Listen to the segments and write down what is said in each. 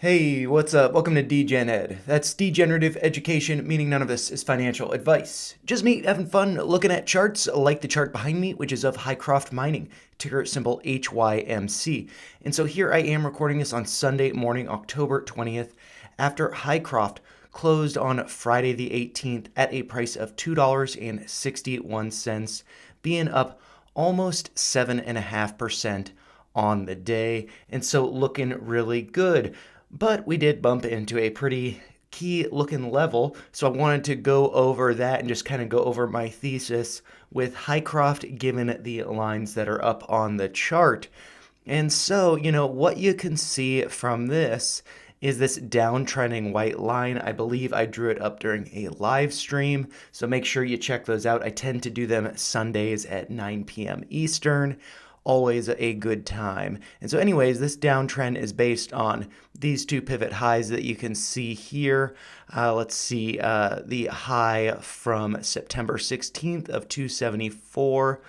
Hey, what's up? Welcome to DGen Ed. That's degenerative education, meaning none of this is financial advice. Just me having fun looking at charts, like the chart behind me, which is of Hycroft Mining, ticker symbol HYMC. And so here I am recording this on Sunday morning, October 20th, after Hycroft closed on Friday the 18th at a price of $2.61, being up almost 7.5% on the day, and so looking really good. But we did bump into a pretty key looking level, so I wanted to go over that and just kind of go over my thesis with Hycroft given the lines that are up on the chart. And so, what you can see from this is this downtrending white line. I believe I drew it up during a live stream, so make sure you check those out. I tend to do them Sundays at 9 p.m. Eastern. Always a good time. And so anyways, this downtrend is based on these two pivot highs that you can see here. Let's see the high from September 16th of 274,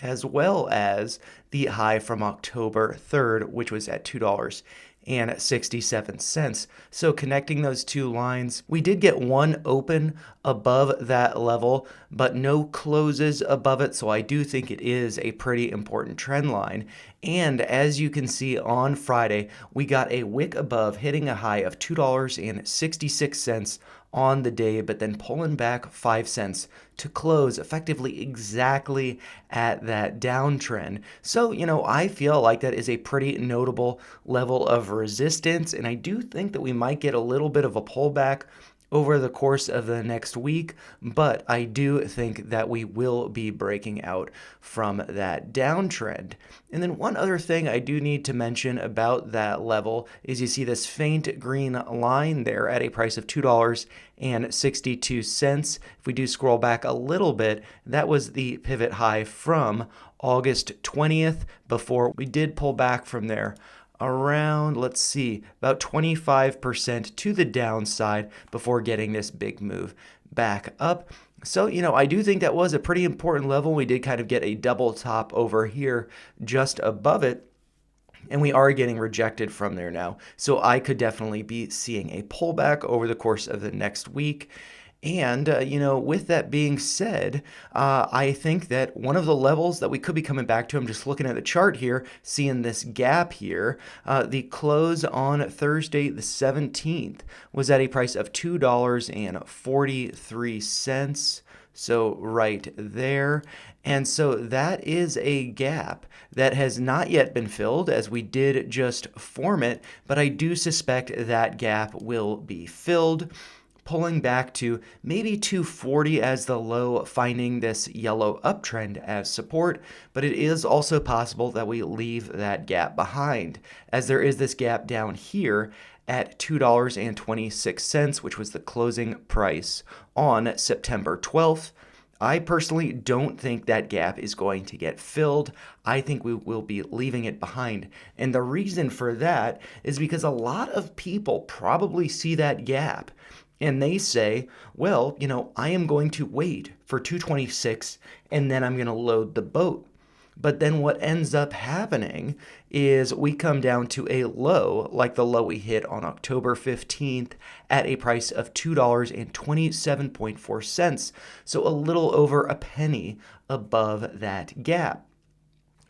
as well as the high from October 3rd, which was at $2.67. So connecting those two lines, we did get one open above that level, but no closes above it. So I do think it is a pretty important trend line. And as you can see on Friday, we got a wick above, hitting a high of $2.66 on the day, but then pulling back 5 cents to close effectively exactly at that downtrend. So, I feel like that is a pretty notable level of resistance, and I do think that we might get a little bit of a pullback over the course of the next week, but I do think that we will be breaking out from that downtrend. And then one other thing I do need to mention about that level is you see this faint green line there at a price of $2.62. If we do scroll back a little bit, that was the pivot high from August 20th before we did pull back from there around, let's see, about 25% to the downside before getting this big move back up. So, I do think that was a pretty important level. We did kind of get a double top over here just above it, and we are getting rejected from there now. So I could definitely be seeing a pullback over the course of the next week. And, with that being said, I think that one of the levels that we could be coming back to, I'm just looking at the chart here, seeing this gap here, the close on Thursday the 17th was at a price of $2.43. So right there. And so that is a gap that has not yet been filled, as we did just form it, but I do suspect that gap will be filled, pulling back to maybe 240 as the low, finding this yellow uptrend as support. But it is also possible that we leave that gap behind, as there is this gap down here at $2.26, which was the closing price on September 12th. I personally don't think that gap is going to get filled. I think we will be leaving it behind. And the reason for that is because a lot of people probably see that gap and they say, well, I am going to wait for 226 and then I'm going to load the boat. But then what ends up happening is we come down to a low, like the low we hit on October 15th at a price of $2.27.4. So a little over a penny above that gap.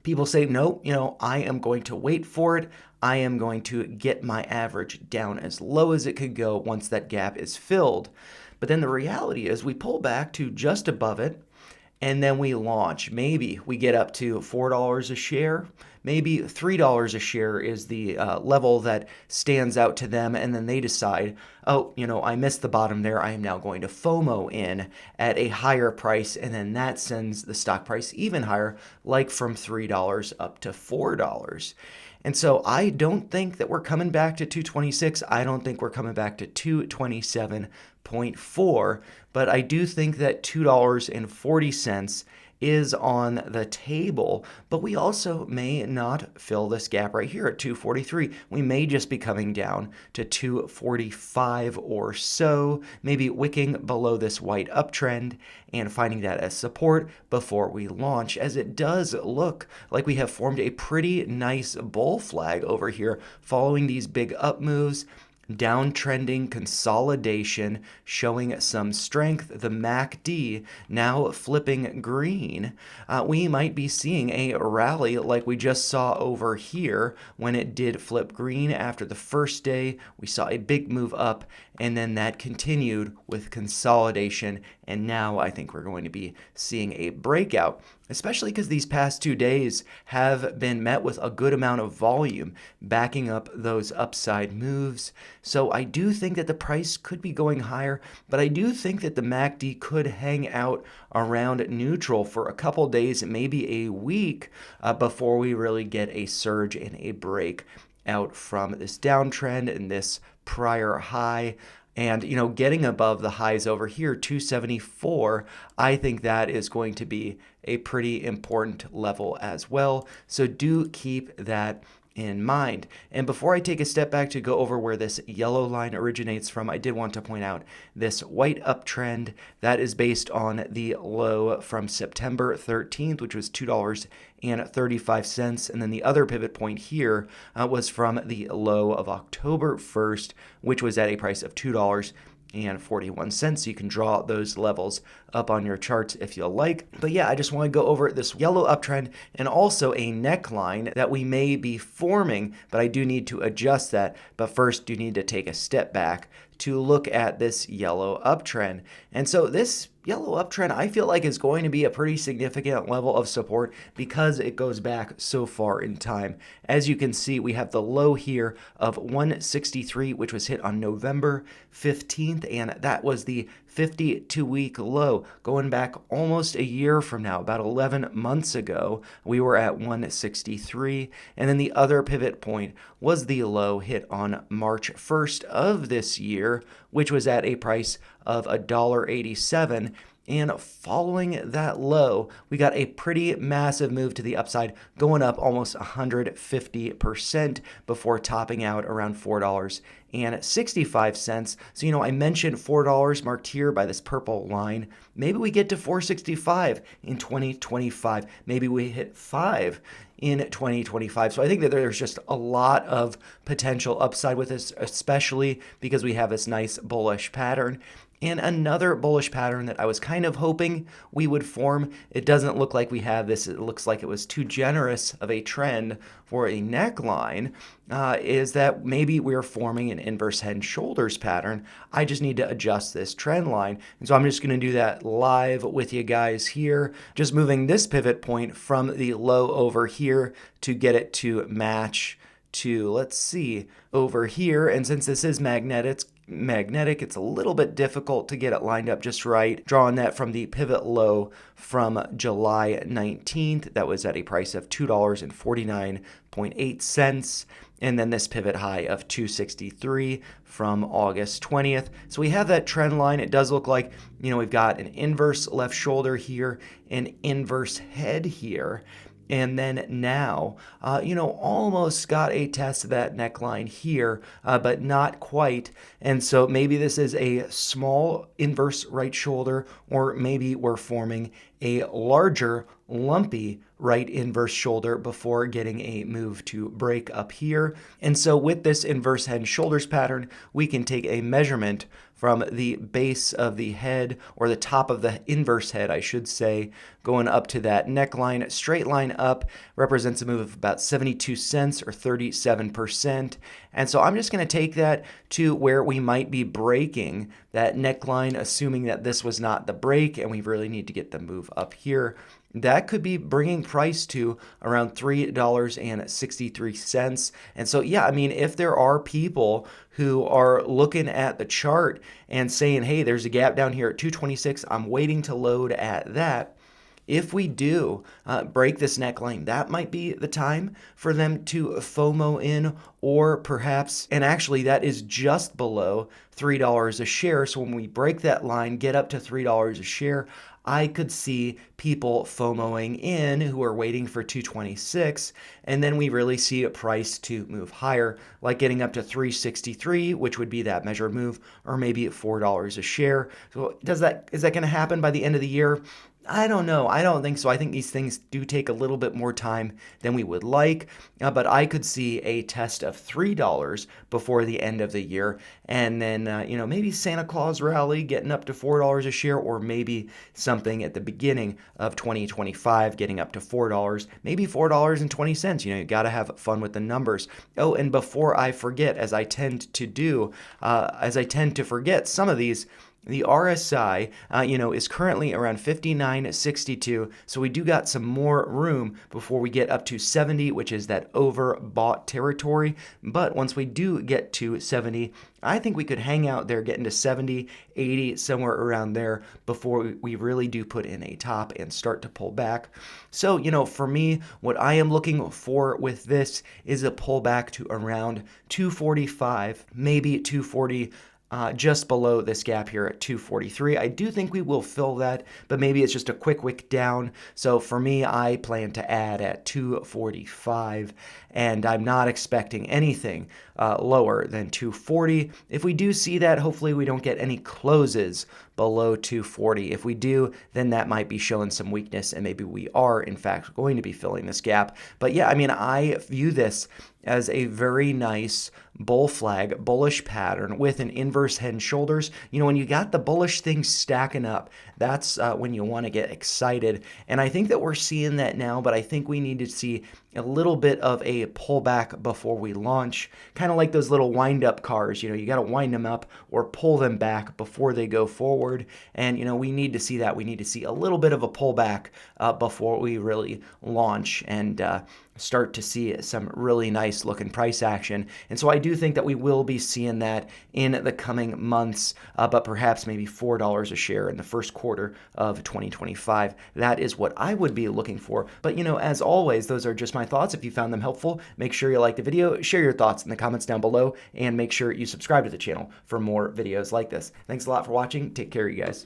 People say, no, I am going to wait for it. I am going to get my average down as low as it could go once that gap is filled. But then the reality is we pull back to just above it, and then we launch. Maybe we get up to $4 a share. Maybe $3 a share is the level that stands out to them, and then they decide, oh, I missed the bottom there. I am now going to FOMO in at a higher price, and then that sends the stock price even higher, like from $3 up to $4. And so I don't think that we're coming back to 226. I don't think we're coming back to 227.4, but I do think that $2.40 is on the table, but we also may not fill this gap right here at 243. We may just be coming down to 245 or so, maybe wicking below this white uptrend and finding that as support before we launch, as it does look like we have formed a pretty nice bull flag over here following these big up moves downtrending consolidation showing some strength. The MACD now flipping green. We might be seeing a rally like we just saw over here when it did flip green after the first day. We saw a big move up, and then that continued with consolidation, and now I think we're going to be seeing a breakout, especially because these past 2 days have been met with a good amount of volume backing up those upside moves. So I do think that the price could be going higher, but I do think that the MACD could hang out around neutral for a couple days, maybe a week, before we really get a surge and a break out from this downtrend and this prior high. And, getting above the highs over here, 274, I think that is going to be a pretty important level as well. So do keep that in mind. And before I take a step back to go over where this yellow line originates from, I did want to point out this white uptrend that is based on the low from September 13th, which was $2.35. And then the other pivot point here was from the low of October 1st, which was at a price of $2.41. So you can draw those levels up on your charts if you like. But yeah, I just want to go over this yellow uptrend and also a neckline that we may be forming, but I do need to adjust that. But first, you need to take a step back to look at this yellow uptrend. And so this yellow uptrend, I feel like, is going to be a pretty significant level of support because it goes back so far in time. As you can see, we have the low here of 163, which was hit on November 15th, and that was the 52-week low. Going back almost a year from now, about 11 months ago, we were at 163. And then the other pivot point was the low hit on March 1st of this year, which was at a price of $1.87. And following that low, we got a pretty massive move to the upside, going up almost 150% before topping out around $4.65. So, I mentioned $4 marked here by this purple line. Maybe we get to $4.65 in 2025. Maybe we hit $5 in 2025. So I think that there's just a lot of potential upside with this, especially because we have this nice bullish pattern. And another bullish pattern that I was kind of hoping we would form, it doesn't look like we have this. It looks like it was too generous of a trend for a neckline, is that maybe we're forming an inverse head and shoulders pattern. I just need to adjust this trend line. And so I'm just going to do that live with you guys here, just moving this pivot point from the low over here to get it to match to, let's see, over here. And since this is magnetic, it's a little bit difficult to get it lined up just right. Drawing that from the pivot low from July 19th, that was at a price of $2.49.8. And then this pivot high of 263 from August 20th. So we have that trend line. It does look like, we've got an inverse left shoulder here, an inverse head here. And then now, almost got a test of that neckline here, but not quite. And so maybe this is a small inverse right shoulder, or maybe we're forming a larger lumpy right inverse shoulder before getting a move to break up here. And so with this inverse head and shoulders pattern, we can take a measurement from the base of the head, or the top of the inverse head, I should say, going up to that neckline. Straight line up represents a move of about 72 cents or 37%. And so I'm just going to take that to where we might be breaking that neckline, assuming that this was not the break and we really need to get the move up here. That could be bringing price to around $3.63. And so, yeah, if there are people who are looking at the chart and saying, hey, there's a gap down here at 226, I'm waiting to load at that. If we do break this neckline, that might be the time for them to FOMO in, or perhaps, and actually that is just below $3 a share. So when we break that line, get up to $3 a share, I could see people FOMOing in who are waiting for 226, and then we really see a price to move higher, like getting up to 363, which would be that measured move, or maybe at $4 a share. So is that going to happen by the end of the year? I don't know. I don't think so. I think these things do take a little bit more time than we would like, but I could see a test of $3 before the end of the year, and then maybe Santa Claus rally getting up to $4 a share, or maybe something at the beginning of 2025 getting up to $4, maybe $4.20. You got to have fun with the numbers. Oh, and before I forget, as I tend to forget some of these. The RSI, is currently around 59.62, so we do got some more room before we get up to 70, which is that overbought territory. But once we do get to 70, I think we could hang out there, get into 70, 80, somewhere around there before we really do put in a top and start to pull back. So, for me, what I am looking for with this is a pullback to around 245, maybe 240, just below this gap here at 243. I do think we will fill that, but maybe it's just a quick wick down. So for me, I plan to add at 245, and I'm not expecting anything lower than 240. If we do see that, hopefully we don't get any closes below 240. If we do, then that might be showing some weakness, and maybe we are, in fact, going to be filling this gap. But yeah, I mean, I view this as a very nice bull flag, bullish pattern with an inverse head and shoulders. When you got the bullish thing stacking up, that's when you want to get excited. And I think that we're seeing that now, but I think we need to see a little bit of a pullback before we launch, kind of like those little wind-up cars. You got to wind them up or pull them back before they go forward. And, we need to see that. We need to see a little bit of a pullback before we really launch and start to see some really nice looking price action. And so I do think that we will be seeing that in the coming months, but perhaps maybe $4 a share in the first quarter of 2025. That is what I would be looking for. But, as always, those are just my thoughts. If you found them helpful, make sure you like the video, share your thoughts in the comments down below, and make sure you subscribe to the channel for more videos like this. Thanks a lot for watching. Take care, you guys.